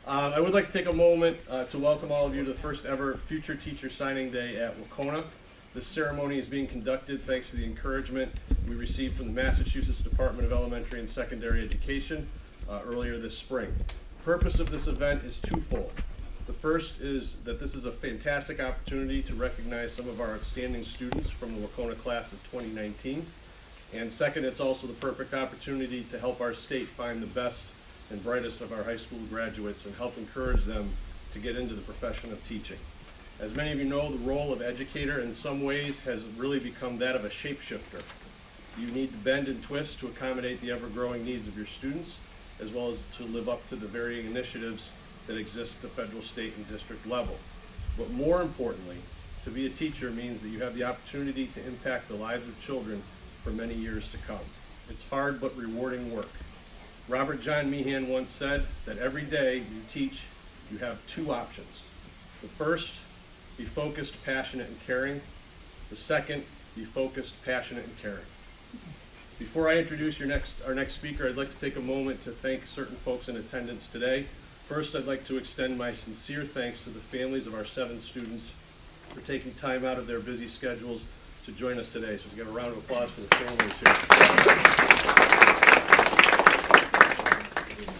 I would like to take a moment to welcome all of you to the first ever Future Teacher Signing Day at Wahconah. This ceremony is being conducted thanks to the encouragement we received from the Massachusetts Department of Elementary and Secondary Education earlier this spring. The purpose of this event is twofold. The first is that this is a fantastic opportunity to recognize some of our outstanding students from the Wahconah class of 2019. And second, it's also the perfect opportunity to help our state find the best and brightest of our high school graduates and help encourage them to get into the profession of teaching. As many of you know, the role of educator in some ways has really become that of a shapeshifter. You need to bend and twist to accommodate the ever-growing needs of your students, as well as to live up to the varying initiatives that exist at the federal, state, and district level. But more importantly, to be a teacher means that you have the opportunity to impact the lives of children for many years to come. It's hard but rewarding work. Robert John Meehan once said that every day you teach, you have two options. The first, be focused, passionate, and caring. The second, be focused, passionate, and caring. Before I introduce our next speaker, I'd like to take a moment to thank certain folks in attendance today. First, I'd like to extend my sincere thanks to the families of our 7 students for taking time out of their busy schedules to join us today. So we get a round of applause for the families here.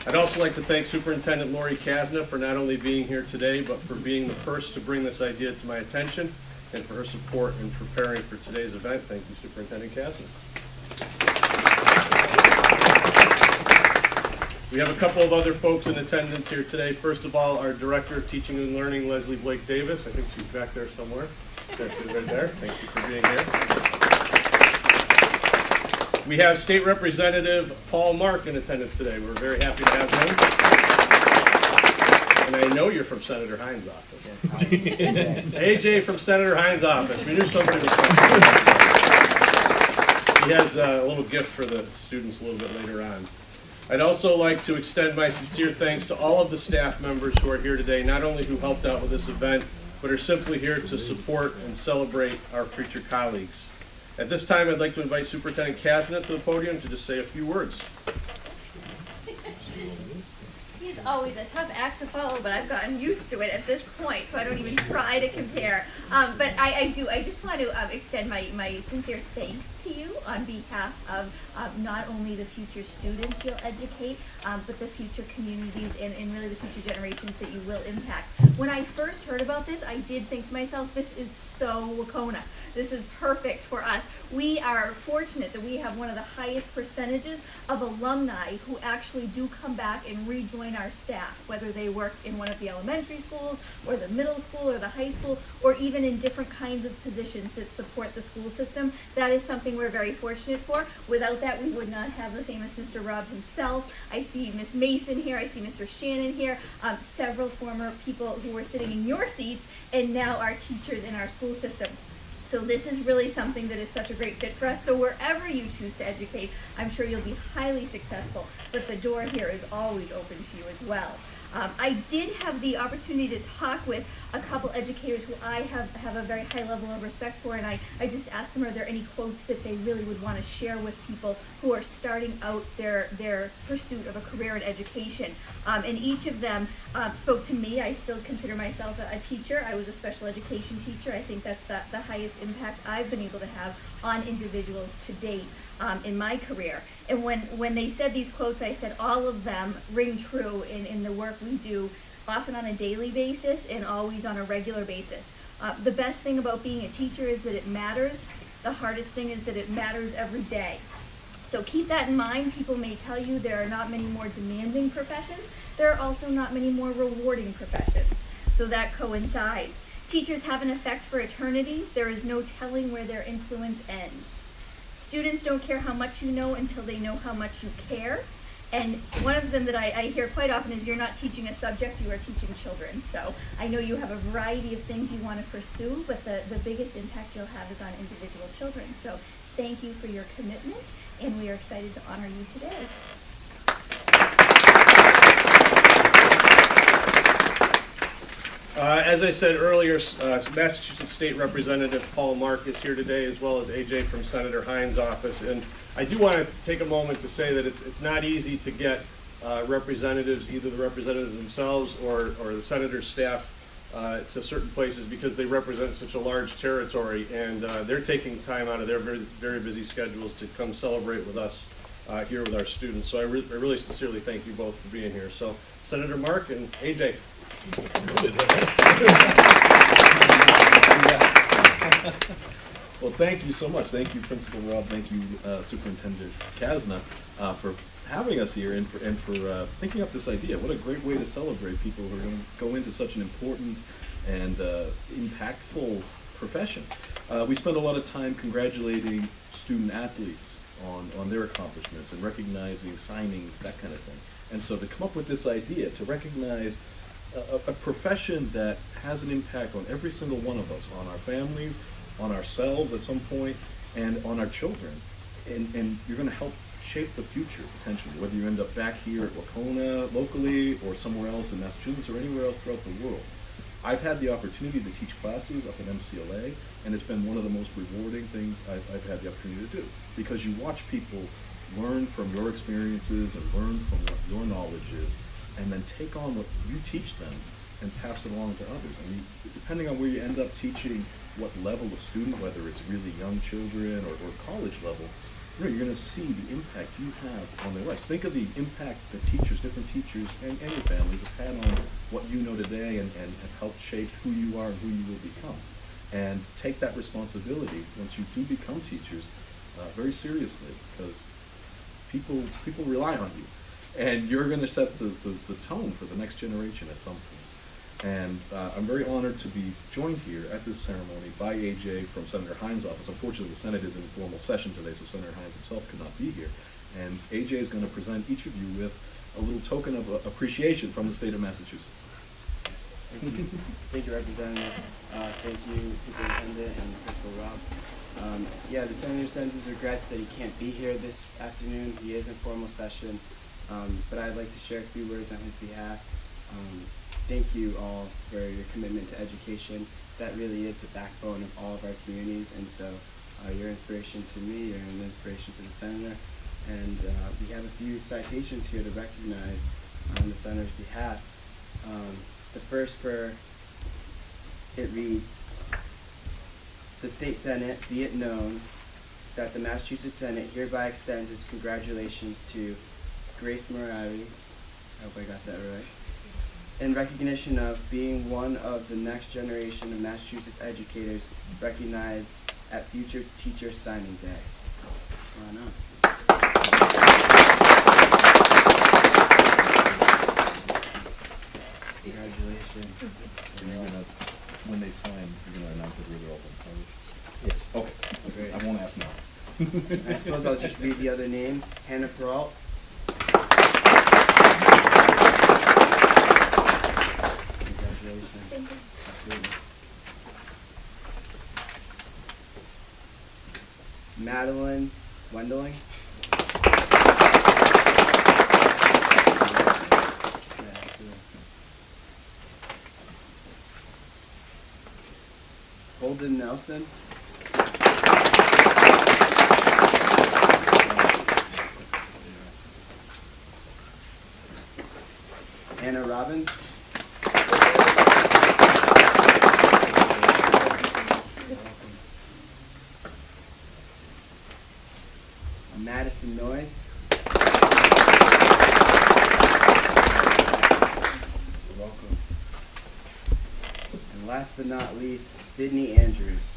I'd also like to thank Superintendent Lori Kasna for not only being here today, but for being the first to bring this idea to my attention and for her support in preparing for today's event. Thank you, Superintendent Kasna. We have a couple of other folks in attendance here today. First of all, our Director of Teaching and Learning, Leslie Blake Davis. I think she's back there somewhere. Right there. Thank you for being here. We have State Representative Paul Mark in attendance today. We're very happy to have him. And I know you're from Senator Hines' office. AJ from Senator Hines' office. We knew somebody was coming. He has a little gift for the students a little bit later on. I'd also like to extend my sincere thanks to all of the staff members who are here today, not only who helped out with this event, but are simply here to support and celebrate our future colleagues. At this time, I'd like to invite Superintendent Kasna to the podium to just say a few words. He's always a tough act to follow, but I've gotten used to it at this point, so I don't even try to compare. But I just want to extend my sincere thanks to you on behalf of not only the future students you'll educate, but the future communities and really the future generations that you will impact. When I first heard about this, I did think to myself, this is so Wahconah. This is perfect for us. We are fortunate that we have one of the highest percentages of alumni who actually do come back and rejoin our staff, whether they work in one of the elementary schools or the middle school or the high school, or even in different kinds of positions that support the school system. That is something we're very fortunate for. Without that, we would not have the famous Mr. Robb himself. I see Miss Mason here, I see Mr. Shannon here, several former people who were sitting in your seats and now are teachers in our school system. So this is really something that is such a great fit for us. So wherever you choose to educate, I'm sure you'll be highly successful, but the door here is always open to you as well. I did have the opportunity to talk with a couple educators who I have a very high level of respect for, and I just asked them, are there any quotes that they really would want to share with people who are starting out their pursuit of a career in education. And each of them spoke to me. I still consider myself a teacher. I was a special education teacher. I think that's the highest impact I've been able to have on individuals to date in my career. And when they said these quotes, I said all of them ring true in the work we do, often on a daily basis and always on a regular basis. The best thing about being a teacher is that it matters. The hardest thing is that it matters every day. So keep that in mind. People may tell you there are not many more demanding professions. There are also not many more rewarding professions. So that coincides. Teachers have an effect for eternity. There is no telling where their influence ends. Students don't care how much you know until they know how much you care. And one of them that I hear quite often is, you're not teaching a subject, you are teaching children. So I know you have a variety of things you want to pursue, but the biggest impact you'll have is on individual children. So thank you for your commitment, and we are excited to honor you today. As I said earlier, Massachusetts State Representative Paul Mark is here today, as well as AJ from Senator Hines' office. And I do want to take a moment to say that it's not easy to get representatives, either the representatives themselves or the senator's staff to certain places because they represent such a large territory, and they're taking time out of their very, very busy schedules to come celebrate with us here with our students. So I really sincerely thank you both for being here. So Senator Mark and AJ. Well, thank you so much. Thank you, Principal Rob. Thank you, Superintendent Kasna, for having us here and for thinking up this idea. What a great way to celebrate people who are going to go into such an important and impactful profession. We spend a lot of time congratulating student athletes on their accomplishments and recognizing signings, that kind of thing. And so to come up with this idea to recognize a profession that has an impact on every single one of us, on our families, on ourselves at some point, and on our children. And you're going to help shape the future, potentially, whether you end up back here at Wahconah locally or somewhere else in Massachusetts or anywhere else throughout the world. I've had the opportunity to teach classes up at MCLA, and it's been one of the most rewarding things I've had the opportunity to do, because you watch people learn from your experiences and learn from what your knowledge is, and then take on what you teach them and pass it along to others. I mean, depending on where you end up teaching, what level of student, whether it's really young children or college level, you're going to see the impact you have on their lives. Think of the impact that teachers, different teachers, and your families have had on what you know today and have helped shape who you are and who you will become. And take that responsibility once you do become teachers very seriously, because people rely on you. And you're going to set the tone for the next generation at some point. And I'm very honored to be joined here at this ceremony by AJ from Senator Hines' office. Unfortunately, the Senate is in formal session today, so Senator Hines himself could not be here. And AJ is going to present each of you with a little token of appreciation from the state of Massachusetts. Thank you, Representative. Thank you, Superintendent and Principal Rob. Yeah, the Senator sends his regrets that he can't be here this afternoon. He is in formal session, but I'd like to share a few words on his behalf. Thank you all for your commitment to education. That really is the backbone of all of our communities, and so you're an inspiration to me, you're an inspiration to the Senator, and we have a few citations here to recognize on the Senator's behalf. The first it reads, "The State Senate, be it known that the Massachusetts Senate hereby extends its congratulations to Grace Moriarty," I hope I got that right, "in recognition of being one of the next generation of Massachusetts educators recognized at future Teacher Signing Day." Come on up. Congratulations. When they sign, you're going to announce that we're open college? Yes. Okay. Great. I won't ask now. I suppose I'll just read the other names. Hannah Peralt. Congratulations. Thank you. Absolutely. Madeline Wendling. Yeah, absolutely. Holden Nelson. Anna Robbins. Madison Noyes. You're welcome. And last but not least, Sydney Andrews.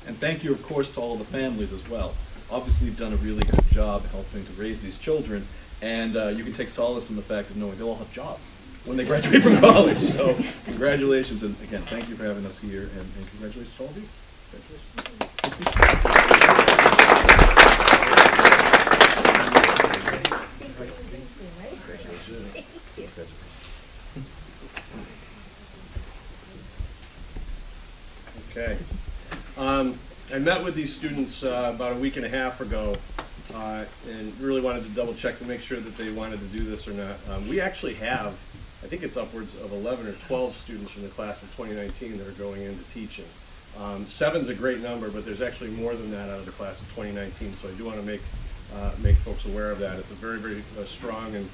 And thank you, of course, to all the families as well. Obviously, you've done a really good job helping to raise these children, and you can take solace in the fact of knowing they'll all have jobs when they graduate from college. So congratulations, and again, thank you for having us here, and congratulations to all of you. Okay. I met with these students about a week and a half ago and really wanted to double check to make sure that they wanted to do this or not. We actually have, I think it's upwards of 11 or 12 students from the class of 2019 that are going into teaching. 7's a great number, but there's actually more than that out of the class of 2019, so I do want to make make folks aware of that. It's a very, very strong and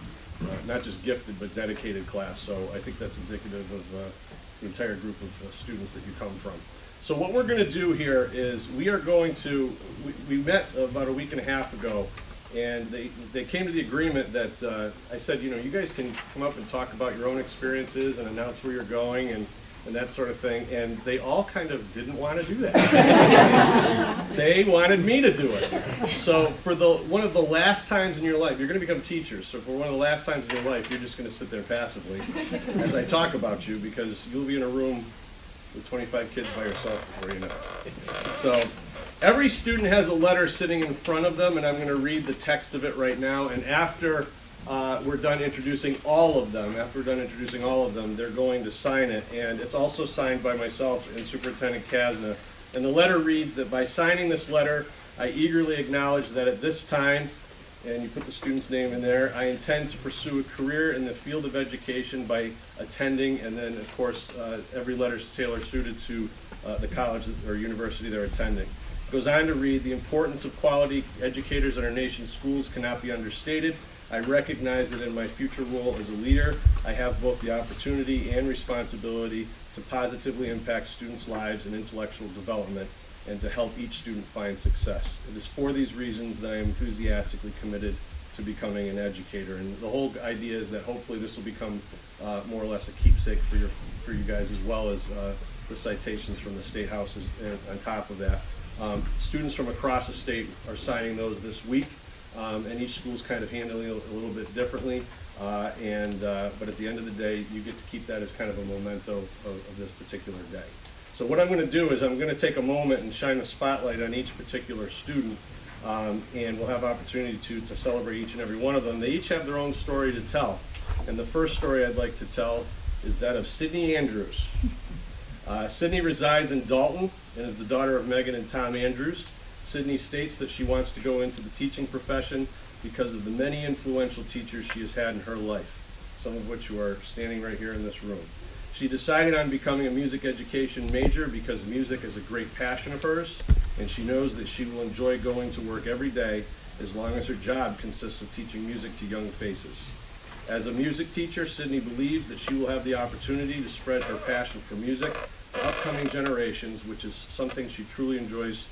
not just gifted but dedicated class. So I think that's indicative of the entire group of students that you come from. So what we're going to do here is we are going to, we met about a week and a half ago, and they came to the agreement that I said, you know, you guys can come up and talk about your own experiences and announce where you're going and that sort of thing, and they all kind of didn't want to do that. They wanted me to do it. So for one of the last times in your life, you're going to become teachers, so for one of the last times in your life, you're just going to sit there passively as I talk about you, because you'll be in a room with 25 kids by yourself before you know it. So every student has a letter sitting in front of them, and I'm going to read the text of it right now, and after we're done introducing all of them, they're going to sign it, and it's also signed by myself and Superintendent Kasna. And the letter reads that by signing this letter, I eagerly acknowledge that at this time, and you put the student's name in there, I intend to pursue a career in the field of education by attending, and then of course every letter is tailor-suited to the college or university they're attending. It goes on to read, the importance of quality educators in our nation's schools cannot be understated. I recognize that in my future role as a leader, I have both the opportunity and responsibility to positively impact students' lives and intellectual development, and to help each student find success. It is for these reasons that I am enthusiastically committed to becoming an educator. And the whole idea is that hopefully this will become more or less a keepsake for you guys, as well as the citations from the State House on top of that. Students from across the state are signing those this week. And each school's kind of handling it a little bit differently, but at the end of the day, you get to keep that as kind of a memento of this particular day. So what I'm going to do is I'm going to take a moment and shine the spotlight on each particular student, and we'll have opportunity to celebrate each and every one of them. They each have their own story to tell, and the first story I'd like to tell is that of Sydney Andrews. Sydney resides in Dalton and is the daughter of Megan and Tom Andrews. Sydney states that she wants to go into the teaching profession because of the many influential teachers she has had in her life, some of which are standing right here in this room. She decided on becoming a music education major because music is a great passion of hers, and she knows that she will enjoy going to work every day as long as her job consists of teaching music to young faces. As a music teacher, Sydney believes that she will have the opportunity to spread her passion for music to upcoming generations, which is something she truly enjoys,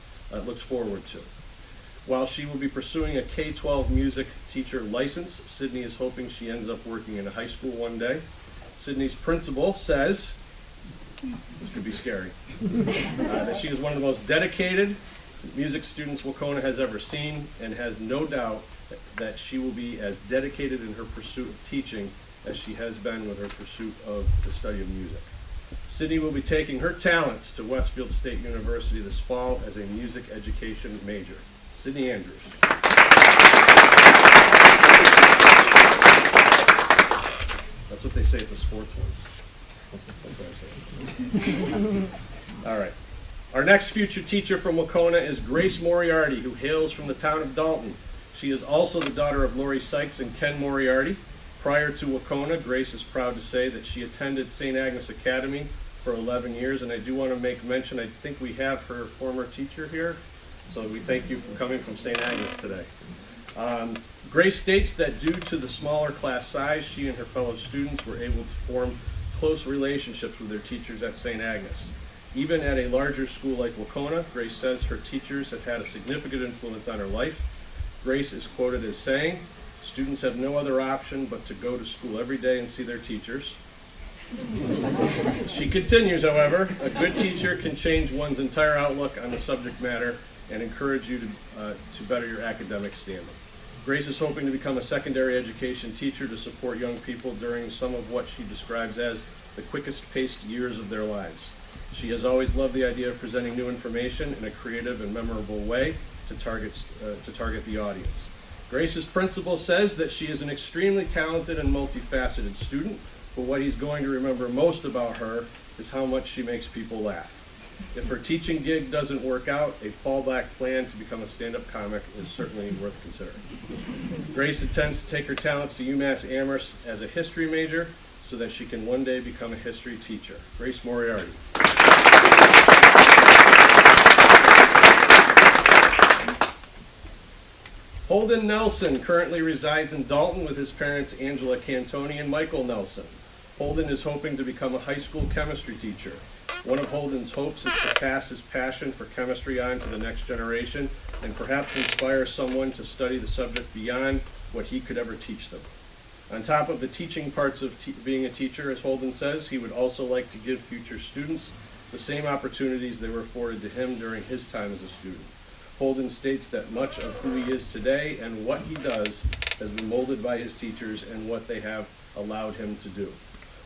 looks forward to. While she will be pursuing a K-12 music teacher license, Sydney is hoping she ends up working in a high school one day. Sydney's principal says, this could be scary, that she is one of the most dedicated music students Wahconah has ever seen, and has no doubt that she will be as dedicated in her pursuit of teaching as she has been with her pursuit of the study of music. Sydney will be taking her talents to Westfield State University this fall as a music education major. Sydney Andrews. That's what they say at the sports ones. That's what I say. All right. Our next future teacher from Wahconah is Grace Moriarty, who hails from the town of Dalton. She is also the daughter of Lori Sykes and Ken Moriarty. Prior to Wahconah, Grace is proud to say that she attended St. Agnes Academy for 11 years, and I do want to make mention, I think we have her former teacher here, so we thank you for coming from St. Agnes today. Grace states that due to the smaller class size, she and her fellow students were able to form close relationships with their teachers at St. Agnes. Even at a larger school like Wahconah, Grace says her teachers have had a significant influence on her life. Grace is quoted as saying, "Students have no other option but to go to school every day and see their teachers." She continues, however, a good teacher can change one's entire outlook on the subject matter and encourage you to better your academic standing. Grace is hoping to become a secondary education teacher to support young people during some of what she describes as the quickest paced years of their lives. She has always loved the idea of presenting new information in a creative and memorable way to target the audience. Grace's principal says that she is an extremely talented and multifaceted student, but what he's going to remember most about her is how much she makes people laugh. If her teaching gig doesn't work out, a fallback plan to become a stand-up comic is certainly worth considering. Grace intends to take her talents to UMass Amherst as a history major so that she can one day become a history teacher. Grace Moriarty. Holden Nelson currently resides in Dalton with his parents Angela Cantoni and Michael Nelson. Holden is hoping to become a high school chemistry teacher. One of Holden's hopes is to pass his passion for chemistry on to the next generation and perhaps inspire someone to study the subject beyond what he could ever teach them. On top of the teaching parts of being a teacher, as Holden says, he would also like to give future students the same opportunities they were afforded to him during his time as a student. Holden states that much of who he is today and what he does has been molded by his teachers and what they have allowed him to do.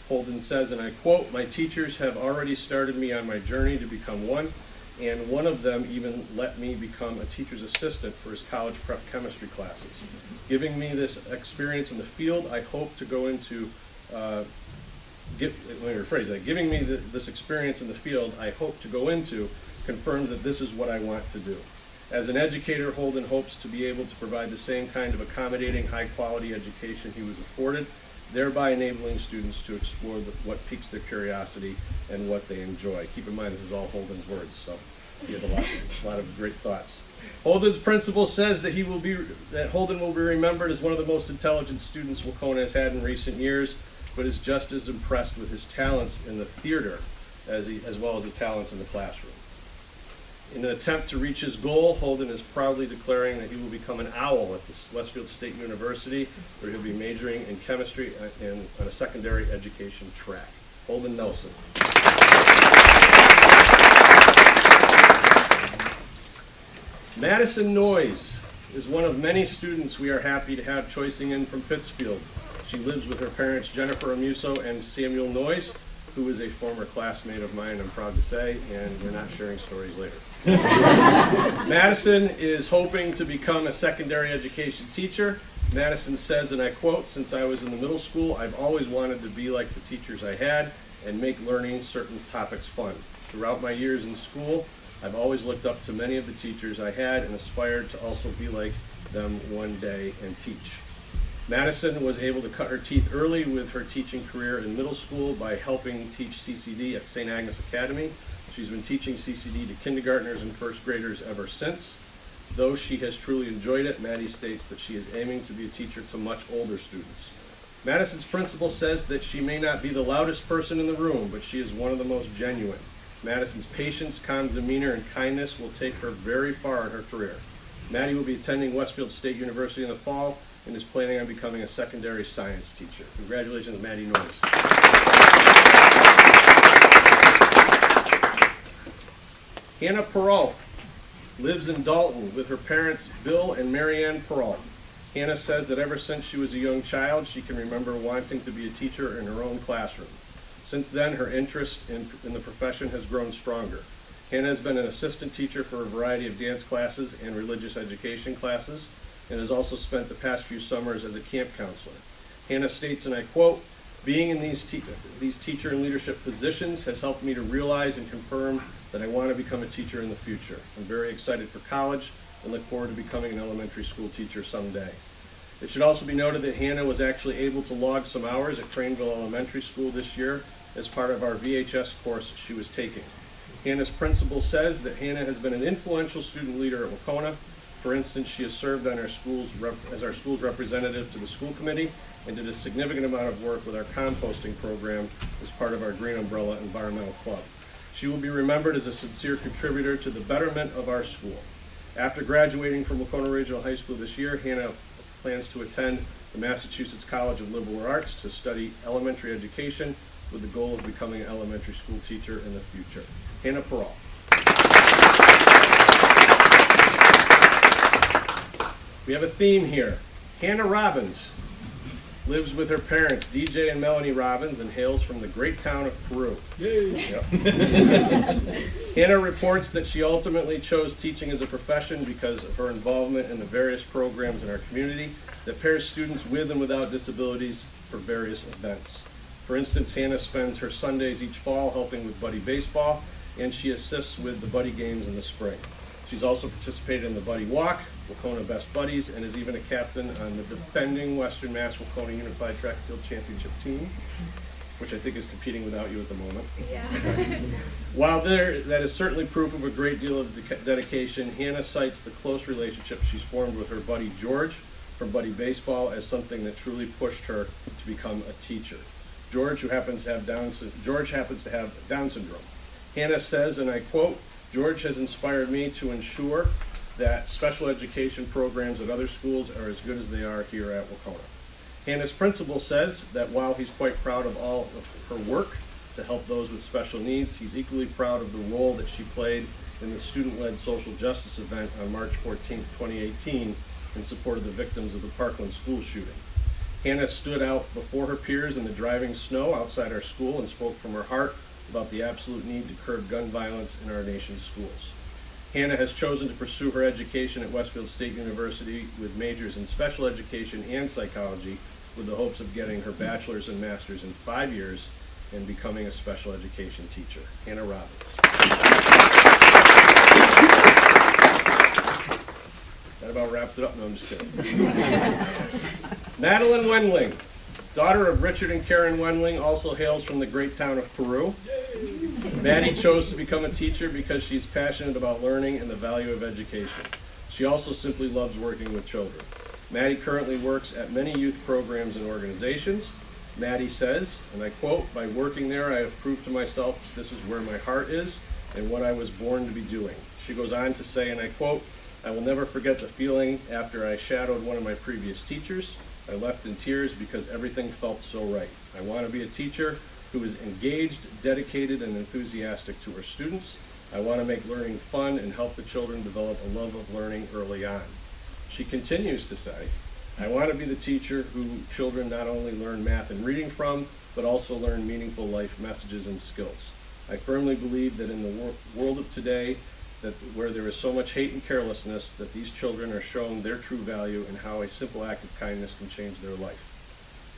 Holden says, and I quote, "My teachers have already started me on my journey to become one, and one of them even let me become a teacher's assistant for his college prep chemistry classes. Giving me this experience in the field, I hope to go into, giving me this experience in the field, I hope to go into, confirms that this is what I want to do. As an educator, Holden hopes to be able to provide the same kind of accommodating, high-quality education he was afforded, thereby enabling students to explore what piques their curiosity and what they enjoy." Keep in mind, this is all Holden's words, so he had a lot of great thoughts. Holden's principal says that Holden will be remembered as one of the most intelligent students Wahconah has had in recent years, but is just as impressed with his talents in the theater as well as the talents in the classroom. In an attempt to reach his goal, Holden is proudly declaring that he will become an owl at the Westfield State University, where he'll be majoring in chemistry on a secondary education track. Holden Nelson. Madison Noyes is one of many students we are happy to have choicing in from Pittsfield. She lives with her parents Jennifer Amuso and Samuel Noyes, who is a former classmate of mine, I'm proud to say, and we're not sharing stories later. Madison is hoping to become a secondary education teacher. Madison says, and I quote, "Since I was in the middle school, I've always wanted to be like the teachers I had and make learning certain topics fun. Throughout my years in school, I've always looked up to many of the teachers I had and aspired to also be like them one day and teach." Madison was able to cut her teeth early with her teaching career in middle school by helping teach CCD at St. Agnes Academy. She's been teaching CCD to kindergartners and first graders ever since. Though she has truly enjoyed it, Maddie states that she is aiming to be a teacher to much older students. Madison's principal says that she may not be the loudest person in the room, but she is one of the most genuine. Madison's patience, calm demeanor, and kindness will take her very far in her career. Maddie will be attending Westfield State University in the fall and is planning on becoming a secondary science teacher. Congratulations, Maddie Norris. Hannah Perrault lives in Dalton with her parents Bill and Marianne Perrault. Hannah says that ever since she was a young child, she can remember wanting to be a teacher in her own classroom. Since then, her interest in the profession has grown stronger. Hannah has been an assistant teacher for a variety of dance classes and religious education classes, and has also spent the past few summers as a camp counselor. Hannah states, and I quote, "Being in these teacher and leadership positions has helped me to realize and confirm that I want to become a teacher in the future. I'm very excited for college and look forward to becoming an elementary school teacher someday." It should also be noted that Hannah was actually able to log some hours at Craneville Elementary School this year as part of our VHS course she was taking. Hannah's principal says that Hannah has been an influential student leader at Wahconah. For instance, she has served on as our school's representative to the school committee and did a significant amount of work with our composting program as part of our Green Umbrella Environmental Club. She will be remembered as a sincere contributor to the betterment of our school. After graduating from Wahconah Regional High School this year, Hannah plans to attend the Massachusetts College of Liberal Arts to study elementary education with the goal of becoming an elementary school teacher in the future. Hannah Perrault. We have a theme here. Hannah Robbins lives with her parents, DJ and Melanie Robbins, and hails from the great town of Peru. Yay! Yep. Hannah reports that she ultimately chose teaching as a profession because of her involvement in the various programs in our community that pairs students with and without disabilities for various events. For instance, Hannah spends her Sundays each fall helping with buddy baseball, and she assists with the buddy games in the spring. She's also participated in the Buddy Walk, Wahconah Best Buddies, and is even a captain on the defending Western Mass Wahconah Unified Track and Field Championship team. which I think is competing without you at the moment. Yeah. While that is certainly proof of a great deal of dedication, Hannah cites the close relationship she's formed with her buddy George from Buddy Baseball as something that truly pushed her to become a teacher. George happens to have Down syndrome. Hannah says, and I quote, "George has inspired me to ensure that special education programs at other schools are as good as they are here at Wahconah." Hannah's principal says that while he's quite proud of all of her work to help those with special needs, he's equally proud of the role that she played in the student-led social justice event on March 14, 2018, in support of the victims of the Parkland school shooting. Hannah stood out before her peers in the driving snow outside our school and spoke from her heart about the absolute need to curb gun violence in our nation's schools. Hannah has chosen to pursue her education at Westfield State University with majors in special education and psychology, with the hopes of getting her bachelor's and master's in 5 years and becoming a special education teacher. Hannah Robbins. That about wraps it up. No, I'm just kidding. Madeline Wendling, daughter of Richard and Karen Wendling, also hails from the great town of Peru. Maddie chose to become a teacher because she's passionate about learning and the value of education. She also simply loves working with children. Maddie currently works at many youth programs and organizations. Maddie says, and I quote, "By working there, I have proved to myself that this is where my heart is and what I was born to be doing." She goes on to say, and I quote, "I will never forget the feeling after I shadowed one of my previous teachers. I left in tears because everything felt so right. I want to be a teacher who is engaged, dedicated, and enthusiastic to her students. I want to make learning fun and help the children develop a love of learning early on." She continues to say, "I want to be the teacher who children not only learn math and reading from, but also learn meaningful life messages and skills. I firmly believe that in the world of today, that where there is so much hate and carelessness, that these children are shown their true value and how a simple act of kindness can change their life."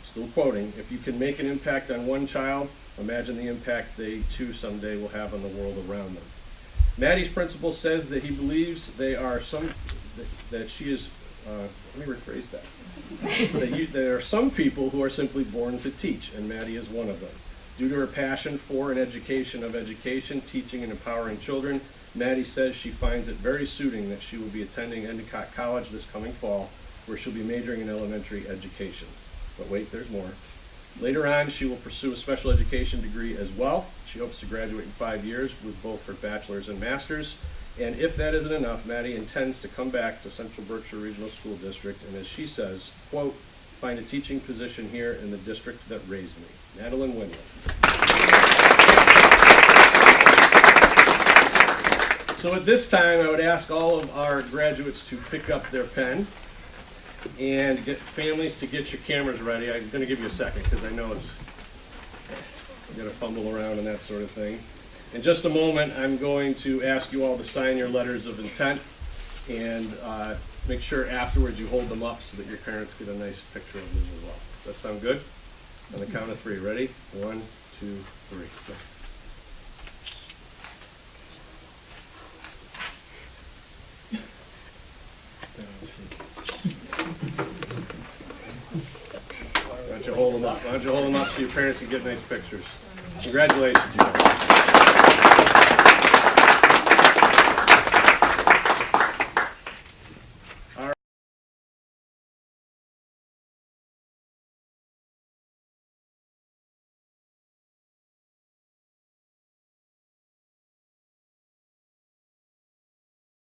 Still quoting, "If you can make an impact on one child, imagine the impact they too someday will have on the world around them." Maddie's principal says that he believes that she is, let me rephrase that. There are some people who are simply born to teach, and Maddie is one of them. Due to her passion for and education of education, teaching and empowering children, Maddie says she finds it very suiting that she will be attending Endicott College this coming fall, where she'll be majoring in elementary education. But wait, there's more. Later on, she will pursue a special education degree as well. She hopes to graduate in 5 years with both her bachelor's and master's. And if that isn't enough, Maddie intends to come back to Central Berkshire Regional School District and, as she says, quote, "find a teaching position here in the district that raised me." Madeline Wendling. So at this time, I would ask all of our graduates to pick up their pen and get families to get your cameras ready. I'm going to give you a second because I know you got to fumble around and that sort of thing. In just a moment, I'm going to ask you all to sign your letters of intent, and make sure afterwards you hold them up so that your parents get a nice picture of them as well. Does that sound good? On the count of 3. Ready? 1, 2, 3. Go. Why don't you hold them up? Why don't you hold them up so your parents can get nice pictures? Congratulations, you guys.